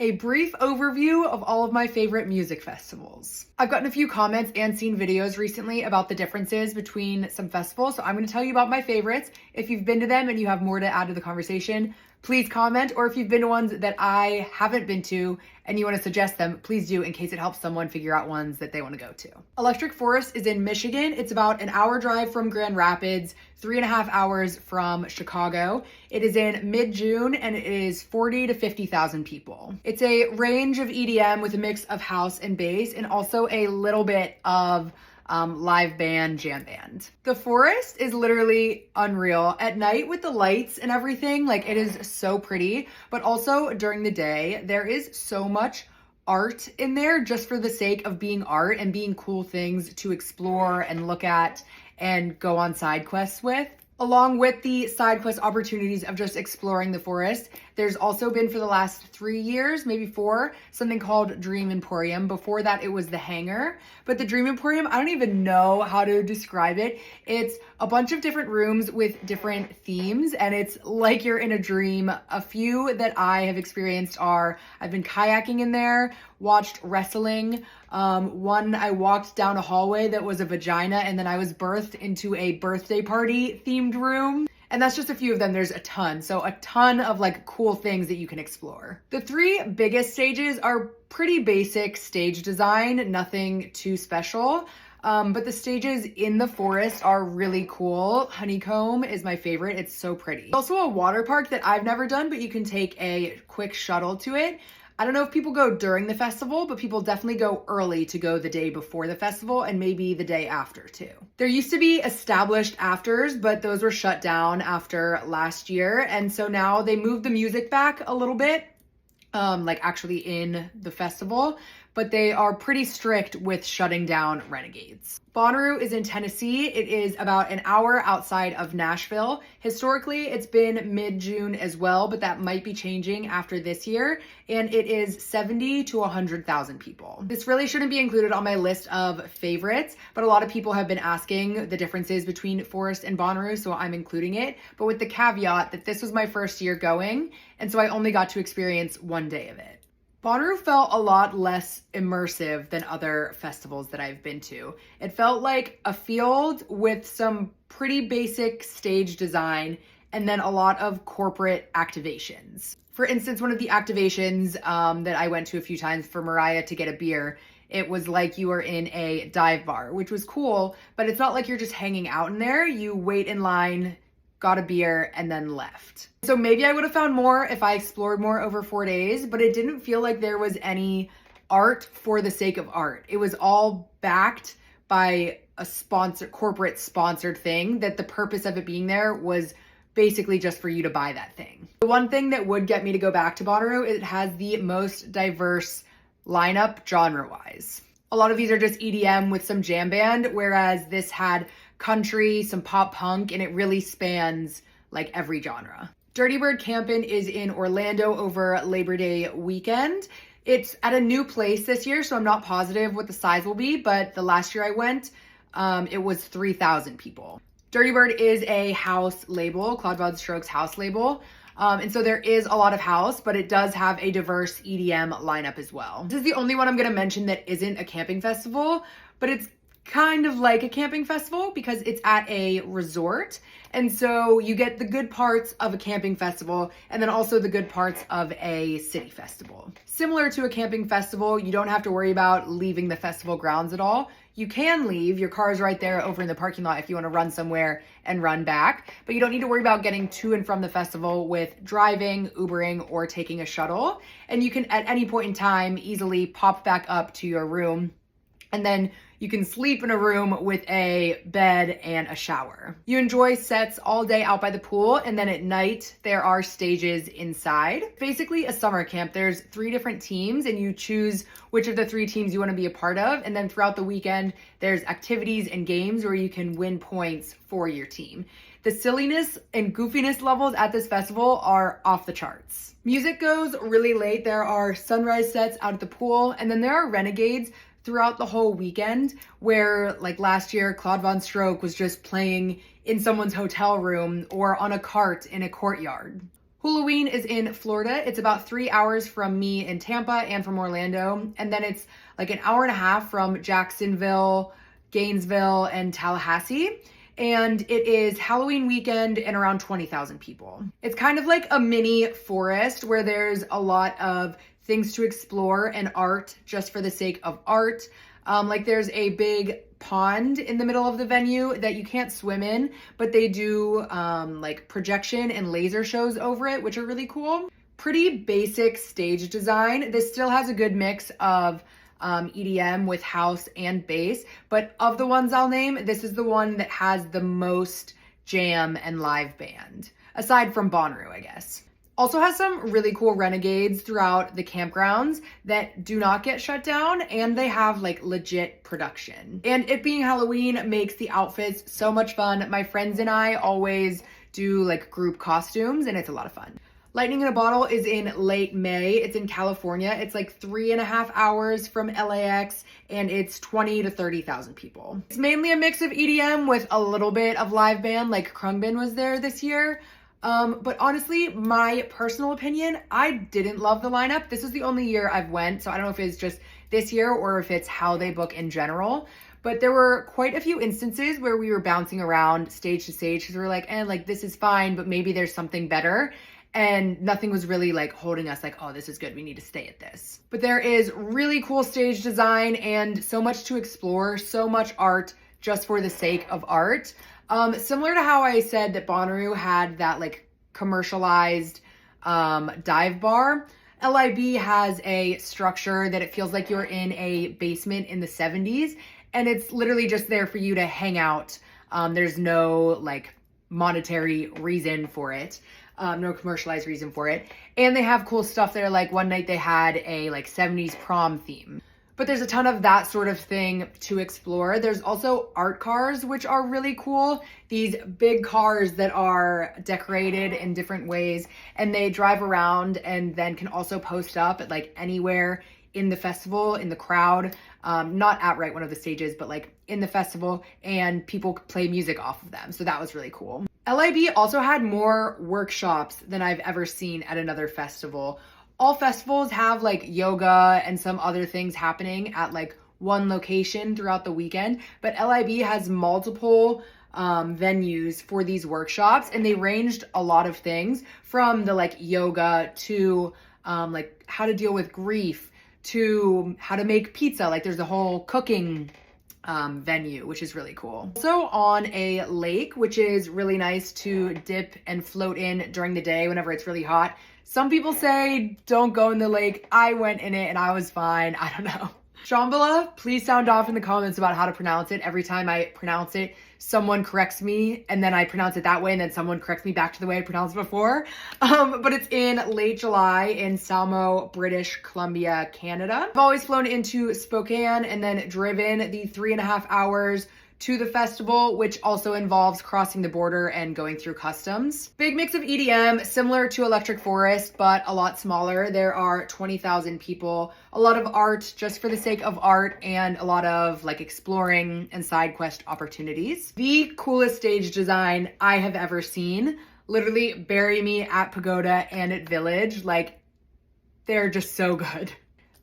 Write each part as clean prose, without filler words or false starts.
A brief overview of all of my favorite music festivals. I've gotten a few comments and seen videos recently about the differences between some festivals, so I'm going to tell you about my favorites. If you've been to them and you have more to add to the conversation, please comment, or if you've been to ones that I haven't been to and you want to suggest them, please do, in case it helps someone figure out ones that they want to go to. Electric Forest is in Michigan. It's about an hour drive from Grand Rapids, 3.5 hours from Chicago. It is in mid-June and it is 40 to 50,000 people. It's a range of EDM with a mix of house and bass, and also a little bit of live band, jam band. The Forest is literally unreal. At night with the lights and everything, like, it is so pretty, but also during the day, there is so much art in there just for the sake of being art and being cool things to explore and look at and go on side quests with. Along with the side quest opportunities of just exploring the forest, there's also been, for the last 3 years, maybe 4, something called Dream Emporium. Before that, it was the Hangar. But the Dream Emporium, I don't even know how to describe it. It's a bunch of different rooms with different themes, and it's like you're in a dream. A few that I have experienced are, I've been kayaking in there, watched wrestling. One, I walked down a hallway that was a vagina, and then I was birthed into a birthday party themed room. And that's just a few of them. There's a ton. So a ton of like cool things that you can explore. The 3 biggest stages are pretty basic stage design, nothing too special. But the stages in the forest are really cool. Honeycomb is my favorite. It's so pretty. There's also a water park that I've never done, but you can take a quick shuttle to it. I don't know if people go during the festival, but people definitely go early to go the day before the festival, and maybe the day after too. There used to be established afters, but those were shut down after last year. And so now they moved the music back a little bit, like actually in the festival, but they are pretty strict with shutting down Renegades. Bonnaroo is in Tennessee. It is about an hour outside of Nashville. Historically, it's been mid-June as well, but that might be changing after this year. And it is 70 to 100,000 people. This really shouldn't be included on my list of favorites, but a lot of people have been asking the differences between Forest and Bonnaroo, so I'm including it. But with the caveat that this was my first year going, and so I only got to experience one day of it. Bonnaroo felt a lot less immersive than other festivals that I've been to. It felt like a field with some pretty basic stage design and then a lot of corporate activations. For instance, one of the activations that I went to a few times for Mariah to get a beer, it was like you were in a dive bar, which was cool, but it's not like you're just hanging out in there. You wait in line, got a beer, and then left. So maybe I would have found more if I explored more over 4 days, but it didn't feel like there was any art for the sake of art. It was all backed by a corporate sponsored thing that the purpose of it being there was basically just for you to buy that thing. The one thing that would get me to go back to Bonnaroo, it has the most diverse lineup genre-wise. A lot of these are just EDM with some jam band, whereas this had country, some pop punk, and it really spans like every genre. Dirty Bird CampINN is in Orlando over Labor Day weekend. It's at a new place this year, so I'm not positive what the size will be, but the last year I went, it was 3,000 people. Dirty Bird is a house label, Claude Von Stroke's house label. And so there is a lot of house, but it does have a diverse EDM lineup as well. This is the only one I'm gonna mention that isn't a camping festival, but it's kind of like a camping festival because it's at a resort. And so you get the good parts of a camping festival and then also the good parts of a city festival. Similar to a camping festival, you don't have to worry about leaving the festival grounds at all. You can leave, your car is right there over in the parking lot if you want to run somewhere and run back, but you don't need to worry about getting to and from the festival with driving, Ubering, or taking a shuttle. And you can at any point in time easily pop back up to your room, and then you can sleep in a room with a bed and a shower. You enjoy sets all day out by the pool, and then at night there are stages inside. Basically a summer camp. There's 3 different teams and you choose which of the 3 teams you want to be a part of, and then throughout the weekend there's activities and games where you can win points for your team. The silliness and goofiness levels at this festival are off the charts. Music goes really late. There are sunrise sets out at the pool, and then there are Renegades throughout the whole weekend, where like last year, Claude Von Stroke was just playing in someone's hotel room or on a cart in a courtyard. Halloween is in Florida. It's about 3 hours from me in Tampa and from Orlando. And then it's like an hour and a half from Jacksonville, Gainesville, and Tallahassee. And it is Halloween weekend and around 20,000 people. It's kind of like a mini forest where there's a lot of things to explore and art just for the sake of art. Like there's a big pond in the middle of the venue that you can't swim in, but they do like projection and laser shows over it, which are really cool. Pretty basic stage design. This still has a good mix of EDM with house and bass, but of the ones I'll name, this is the one that has the most jam and live band, aside from Bonnaroo, I guess. Also has some really cool renegades throughout the campgrounds that do not get shut down, and they have like legit production. And it being Halloween makes the outfits so much fun. My friends and I always do like group costumes, and it's a lot of fun. Lightning in a Bottle is in late May. It's in California. It's like 3.5 hours from LAX, and it's 20 to 30,000 people. It's mainly a mix of EDM with a little bit of live band, like Krungbin was there this year. But honestly, my personal opinion, I didn't love the lineup. This is the only year I've went, so I don't know if it's just this year or if it's how they book in general. But there were quite a few instances where we were bouncing around stage to stage because we were like, like this is fine, but maybe there's something better. And nothing was really like holding us like, oh, this is good, we need to stay at this. But there is really cool stage design and so much to explore, so much art just for the sake of art. Similar to how I said that Bonnaroo had that like commercialized dive bar, LIB has a structure that it feels like you're in a basement in the 70s, and it's literally just there for you to hang out. There's no like monetary reason for it. No commercialized reason for it. And they have cool stuff there. Like one night they had a like 70s prom theme. But there's a ton of that sort of thing to explore. There's also art cars, which are really cool. These big cars that are decorated in different ways, and they drive around and then can also post up at like anywhere in the festival, in the crowd, not at one of the stages, but like in the festival, and people play music off of them. So that was really cool. LIB also had more workshops than I've ever seen at another festival. All festivals have like yoga and some other things happening at like one location throughout the weekend, but LIB has multiple venues for these workshops, and they ranged a lot of things from the like yoga to like how to deal with grief to how to make pizza. Like there's a whole cooking venue, which is really cool. Also on a lake, which is really nice to dip and float in during the day whenever it's really hot. Some people say don't go in the lake. I went in it and I was fine. I don't know. Shambhala, please sound off in the comments about how to pronounce it. Every time I pronounce it, someone corrects me, and then I pronounce it that way, and then someone corrects me back to the way I pronounced it before. But it's in late July in Salmo, British Columbia, Canada. I've always flown into Spokane and then driven the 3.5 hours to the festival, which also involves crossing the border and going through customs. Big mix of EDM, similar to Electric Forest, but a lot smaller. There are 20,000 people, a lot of art just for the sake of art, and a lot of like exploring and side quest opportunities. The coolest stage design I have ever seen. Literally bury me at Pagoda and at Village. Like, they're just so good.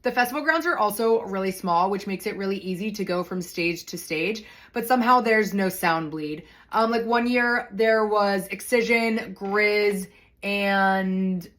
The festival grounds are also really small, which makes it really easy to go from stage to stage, but somehow there's no sound bleed. Like one year there was Excision, Grizz, and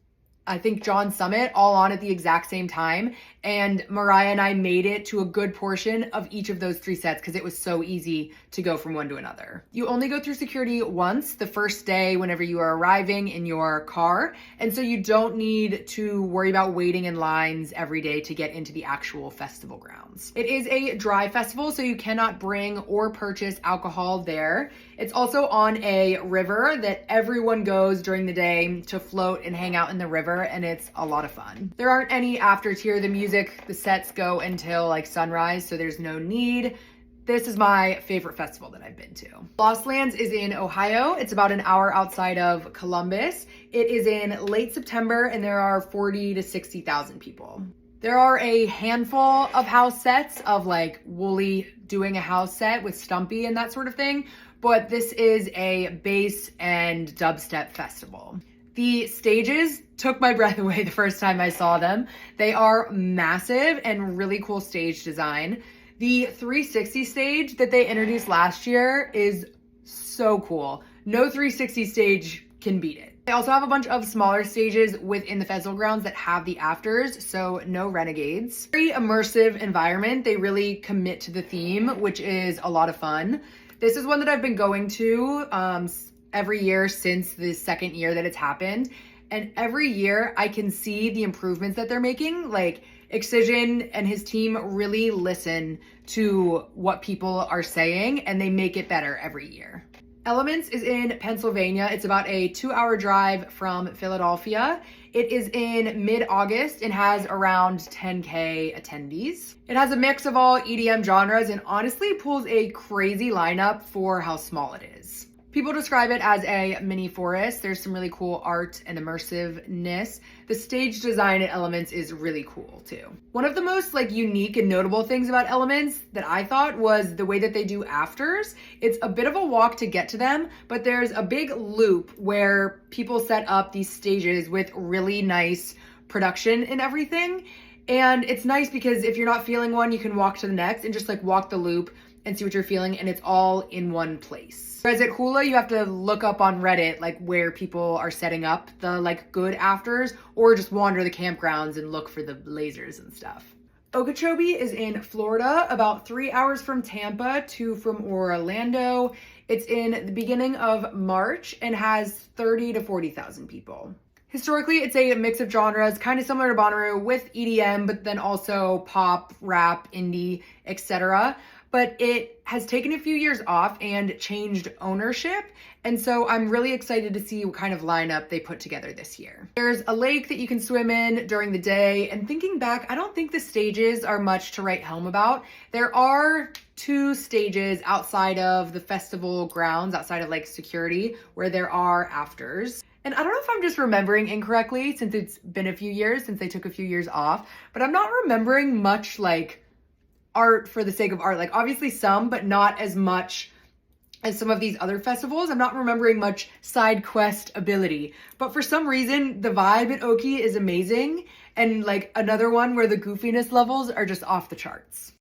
I think John Summit all on at the exact same time. And Mariah and I made it to a good portion of each of those 3 sets because it was so easy to go from one to another. You only go through security once the first day whenever you are arriving in your car. And so you don't need to worry about waiting in lines every day to get into the actual festival grounds. It is a dry festival, so you cannot bring or purchase alcohol there. It's also on a river that everyone goes during the day to float and hang out in the river, and it's a lot of fun. There aren't any after tier. The sets go until like sunrise, so there's no need. This is my favorite festival that I've been to. Lost Lands is in Ohio. It's about an hour outside of Columbus. It is in late September, and there are 40 to 60,000 people. There are a handful of house sets of like Wooly doing a house set with Stumpy and that sort of thing, but this is a bass and dubstep festival. The stages took my breath away the first time I saw them. They are massive and really cool stage design. The 360 stage that they introduced last year is so cool. No 360 stage can beat it. They also have a bunch of smaller stages within the festival grounds that have the afters, so no renegades. Very immersive environment. They really commit to the theme, which is a lot of fun. This is one that I've been going to every year since the second year that it's happened. And every year I can see the improvements that they're making. Like Excision and his team really listen to what people are saying and they make it better every year. Elements is in Pennsylvania. It's about a 2-hour drive from Philadelphia. It is in mid-August and has around 10K attendees. It has a mix of all EDM genres and honestly pulls a crazy lineup for how small it is. People describe it as a mini forest. There's some really cool art and immersiveness. The stage design at Elements is really cool too. One of the most unique and notable things about Elements that I thought was the way that they do afters. It's a bit of a walk to get to them, but there's a big loop where people set up these stages with really nice production and everything. And it's nice because if you're not feeling one, you can walk to the next and just walk the loop and see what you're feeling, and it's all in one place. Whereas at Hula, you have to look up on Reddit where people are setting up the good afters, or just wander the campgrounds and look for the lasers and stuff. Okeechobee is in Florida, about 3 hours from Tampa, 2 from Orlando. It's in the beginning of March and has 30 to 40,000 people. Historically, it's a mix of genres, kind of similar to Bonnaroo with EDM, but then also pop, rap, indie, etc. But it has taken a few years off and changed ownership. And so I'm really excited to see what kind of lineup they put together this year. There's a lake that you can swim in during the day. And thinking back, I don't think the stages are much to write home about. There are 2 stages outside of the festival grounds, outside of security, where there are afters. And I don't know if I'm just remembering incorrectly since it's been a few years since they took a few years off, but I'm not remembering much art for the sake of art. Obviously some, but not as much as some of these other festivals. I'm not remembering much side quest ability, but for some reason the vibe at Oki is amazing, and another one where the goofiness levels are just off the charts.